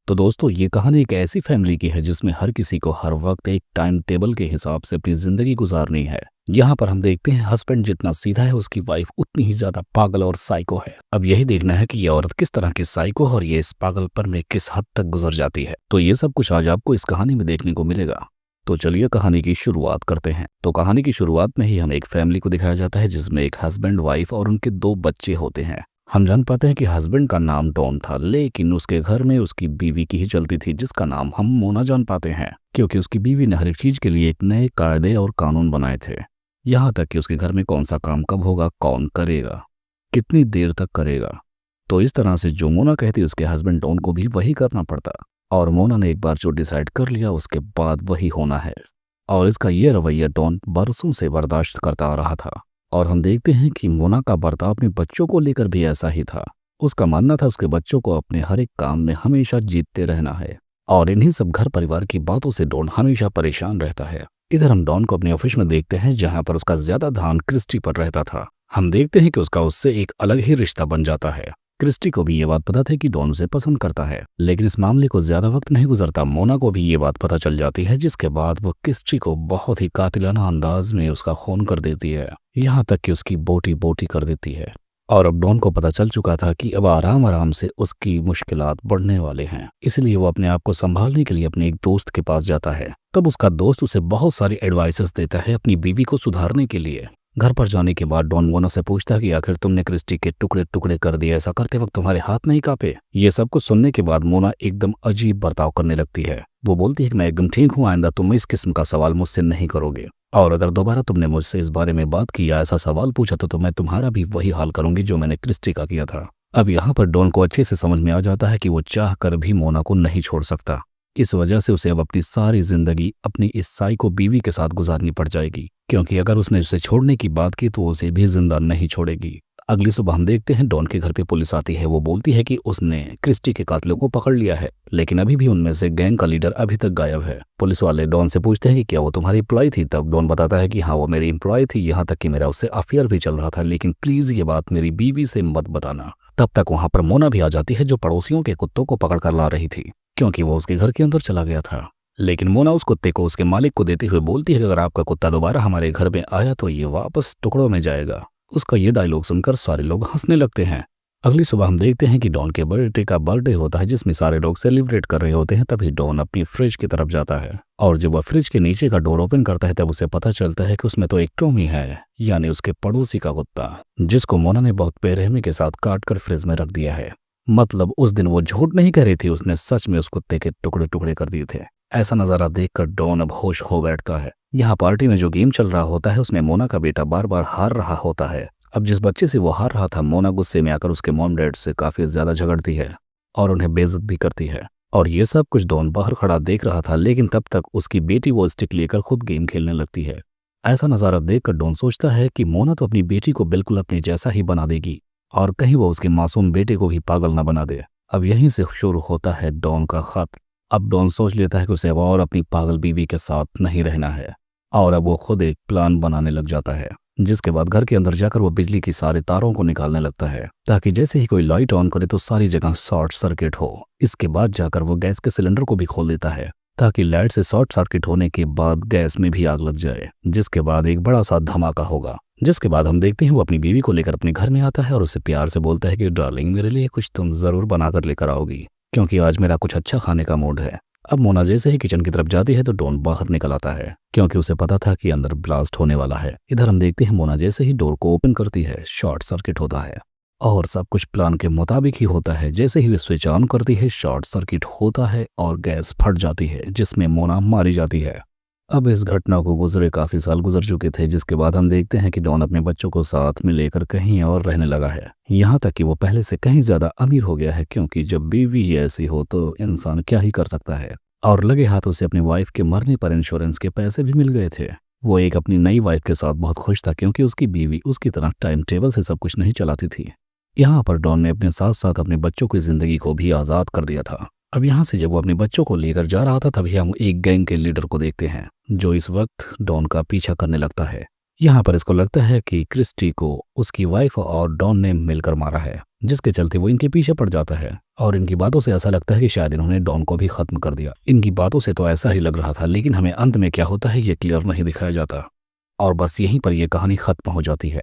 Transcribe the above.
तो दोस्तों, ये कहानी एक ऐसी फैमिली की है जिसमें हर किसी को हर वक्त एक टाइम टेबल के हिसाब से अपनी जिंदगी गुजारनी है। यहाँ पर हम देखते हैं हस्बैंड जितना सीधा है उसकी वाइफ उतनी ही ज्यादा पागल और साइको है। अब यही देखना है कि ये औरत किस तरह की साइको और ये इस पागलपन में किस हद तक गुजर जाती है। तो ये सब कुछ आज आपको इस कहानी में देखने को मिलेगा। तो चलिए कहानी की शुरुआत करते हैं। तो कहानी की शुरुआत में ही हमें एक फैमिली को दिखाया जाता है जिसमें एक हस्बैंड, वाइफ और उनके 2 बच्चे होते हैं। हम जान पाते हैं कि हस्बैंड का नाम डॉन था, लेकिन उसके घर में उसकी बीवी की ही चलती थी जिसका नाम हम मोना जान पाते हैं, क्योंकि उसकी बीवी ने हर एक चीज के लिए एक नए कायदे और कानून बनाए थे। यहाँ तक कि उसके घर में कौन सा काम कब होगा, कौन करेगा, कितनी देर तक करेगा। तो इस तरह से जो मोना कहती उसके हस्बैंड डॉन को भी वही करना पड़ता। और मोना ने एक बार जो डिसाइड कर लिया उसके बाद वही होना है। और इसका ये रवैया डॉन बरसों से बर्दाश्त करता आ रहा था। और हम देखते हैं कि मोना का बर्ताव अपने बच्चों को लेकर भी ऐसा ही था। उसका मानना था उसके बच्चों को अपने हर एक काम में हमेशा जीतते रहना है। और इन्हीं सब घर परिवार की बातों से डॉन हमेशा परेशान रहता है। इधर हम डॉन को अपने ऑफिस में देखते हैं जहां पर उसका ज्यादा ध्यान क्रिस्टी पर रहता था। हम देखते हैं कि उसका उससे एक अलग ही रिश्ता बन जाता है। क्रिस्टी को भी ये बात पता थी कि डॉन उसे पसंद करता है, लेकिन इस मामले को ज्यादा वक्त नहीं गुजरता मोना को भी ये बात पता चल जाती है, जिसके बाद वो क्रिस्टी को बहुत ही कातिलाना अंदाज में उसका खून कर देती है, यहाँ तक कि उसकी बोटी बोटी कर देती है। और अब डॉन को पता चल चुका था कि अब आराम आराम से उसकी मुश्किलात बढ़ने वाले हैं, इसलिए वो अपने आप को संभालने के लिए अपने एक दोस्त के पास जाता है। तब उसका दोस्त उसे बहुत सारी एडवाइसेस देता है अपनी बीवी को सुधारने के लिए। घर पर जाने के बाद डॉन मोना से पूछता है कि आखिर तुमने क्रिस्टी के टुकड़े टुकड़े कर दिए, ऐसा करते वक्त तुम्हारे हाथ नहीं कांपे? ये सब कुछ सुनने के बाद मोना एकदम अजीब बर्ताव करने लगती है। वो बोलती है कि मैं एकदम ठीक हूँ, आइंदा तुम इस किस्म का सवाल मुझसे नहीं करोगे, और अगर दोबारा तुमने मुझसे इस बारे में बात की या ऐसा सवाल पूछा तो मैं तुम्हारा भी वही हाल करूंगी जो मैंने क्रिस्टी का किया था। अब यहाँ पर डॉन को अच्छे से समझ में आ जाता है कि वो चाह कर भी मोना को नहीं छोड़ सकता। इस वजह से उसे अब अपनी सारी जिंदगी अपनी इस साइको बीवी के साथ गुजारनी पड़ जाएगी, क्योंकि अगर उसने उसे छोड़ने की बात की तो उसे भी जिंदा नहीं छोड़ेगी। अगली सुबह हम देखते हैं डॉन के घर पे पुलिस आती है। वो बोलती है कि उसने क्रिस्टी के कातिलों को पकड़ लिया है, लेकिन अभी भी उनमें से गैंग का लीडर अभी तक गायब है। पुलिस वाले डॉन से पूछते हैं कि क्या वो तुम्हारी एम्प्लॉय थी? तब डॉन बताता है कि हाँ, वो मेरी एम्प्लॉय थी, यहाँ तक कि मेरा उससे अफेयर भी चल रहा था, लेकिन प्लीज ये बात मेरी बीवी से मत बताना। तब तक वहां पर मोना भी आ जाती है जो पड़ोसियों के कुत्तों को पकड़ कर ला रही थी, क्योंकि वो उसके घर के अंदर चला गया था। लेकिन मोना उस कुत्ते को उसके मालिक को देते हुए बोलती है कि अगर आपका कुत्ता दोबारा हमारे घर में आया तो ये वापस टुकड़ों में जाएगा। उसका ये डायलॉग सुनकर सारे लोग हंसने लगते हैं। अगली सुबह हम देखते हैं कि डॉन के बर्थडे का बर्थडे होता है जिसमें सारे लोग सेलिब्रेट कर रहे होते हैं। तभी डॉन अपनी फ्रिज की तरफ जाता है, और जब वह फ्रिज के नीचे का डोर ओपन करता है तब उसे पता चलता है कि उसमें तो एक टॉमी है, यानी उसके पड़ोसी का कुत्ता, जिसको मोना ने बहुत बेरहमी के साथ काट कर फ्रिज में रख दिया है। मतलब उस दिन वो झूठ नहीं कह रही थी, उसने सच में उस कुत्ते के टुकड़े टुकड़े कर दिए थे। ऐसा नजारा देखकर डॉन अब होश हो बैठता है। यहाँ पार्टी में जो गेम चल रहा होता है उसमें मोना का बेटा बार बार हार रहा होता है। अब जिस बच्चे से वो हार रहा था, मोना गुस्से में आकर उसके मॉम डैड से काफी ज्यादा झगड़ती है और उन्हें बेइज्जत भी करती है। और ये सब कुछ डॉन बाहर खड़ा देख रहा था, लेकिन तब तक उसकी बेटी वो स्टिक लेकर खुद गेम खेलने लगती है। ऐसा नजारा देखकर डॉन सोचता है कि मोना तो अपनी बेटी को बिल्कुल अपने जैसा ही बना देगी, और कहीं वो उसके मासूम बेटे को भी पागल न बना दे। अब यहीं से शुरू होता है डॉन का खत। अब डॉन सोच लेता है कि उसे अब और अपनी पागल बीवी के साथ नहीं रहना है, और अब वो खुद एक प्लान बनाने लग जाता है, जिसके बाद घर के अंदर जाकर वो बिजली की सारे तारों को निकालने लगता है ताकि जैसे ही कोई लाइट ऑन करे तो सारी जगह शॉर्ट सर्किट हो। इसके बाद जाकर वो गैस के सिलेंडर को भी खोल देता है ताकि लाइट से शॉर्ट सर्किट होने के बाद गैस में भी आग लग जाए, जिसके बाद एक बड़ा सा धमाका होगा। जिसके बाद हम देखते हैं वो अपनी बीवी को लेकर अपने घर में आता है और उसे प्यार से बोलता है कि डार्लिंग, मेरे लिए कुछ तुम जरूर बनाकर लेकर आओगी, क्योंकि आज मेरा कुछ अच्छा खाने का मूड है। अब मोना जैसे ही किचन की तरफ जाती है तो डॉन बाहर निकल आता है, क्योंकि उसे पता था कि अंदर ब्लास्ट होने वाला है। इधर हम देखते हैं मोना जैसे ही डोर को ओपन करती है शॉर्ट सर्किट होता है, और सब कुछ प्लान के मुताबिक ही होता है। जैसे ही वे स्विच ऑन करती है शॉर्ट सर्किट होता है और गैस फट जाती है, जिसमें मोना मारी जाती है। अब इस घटना को गुजरे काफी साल गुजर चुके थे, जिसके बाद हम देखते हैं कि डॉन अपने बच्चों को साथ में लेकर कहीं और रहने लगा है, यहाँ तक कि वो पहले से कहीं ज्यादा अमीर हो गया है, क्योंकि जब बीवी ही ऐसी हो तो इंसान क्या ही कर सकता है। और लगे हाथों से अपनी वाइफ के मरने पर इंश्योरेंस के पैसे भी मिल गए थे। वो एक अपनी नई वाइफ के साथ बहुत खुश था, क्योंकि उसकी बीवी उसकी तरह टाइम टेबल से सब कुछ नहीं चलाती थी। यहाँ पर डॉन ने अपने साथ साथ अपने बच्चों की जिंदगी को भी आजाद कर दिया था। अब यहाँ से जब वो अपने बच्चों को लेकर जा रहा था तभी हम एक गैंग के लीडर को देखते हैं जो इस वक्त डॉन का पीछा करने लगता है। यहाँ पर इसको लगता है कि क्रिस्टी को उसकी वाइफ और डॉन ने मिलकर मारा है, जिसके चलते वो इनके पीछे पड़ जाता है और इनकी बातों से ऐसा लगता है कि शायद इन्होंने डॉन को भी खत्म कर दिया। इनकी बातों से तो ऐसा ही लग रहा था, लेकिन हमें अंत में क्या होता है ये क्लियर नहीं दिखाया जाता और बस यहीं पर यह कहानी खत्म हो जाती है।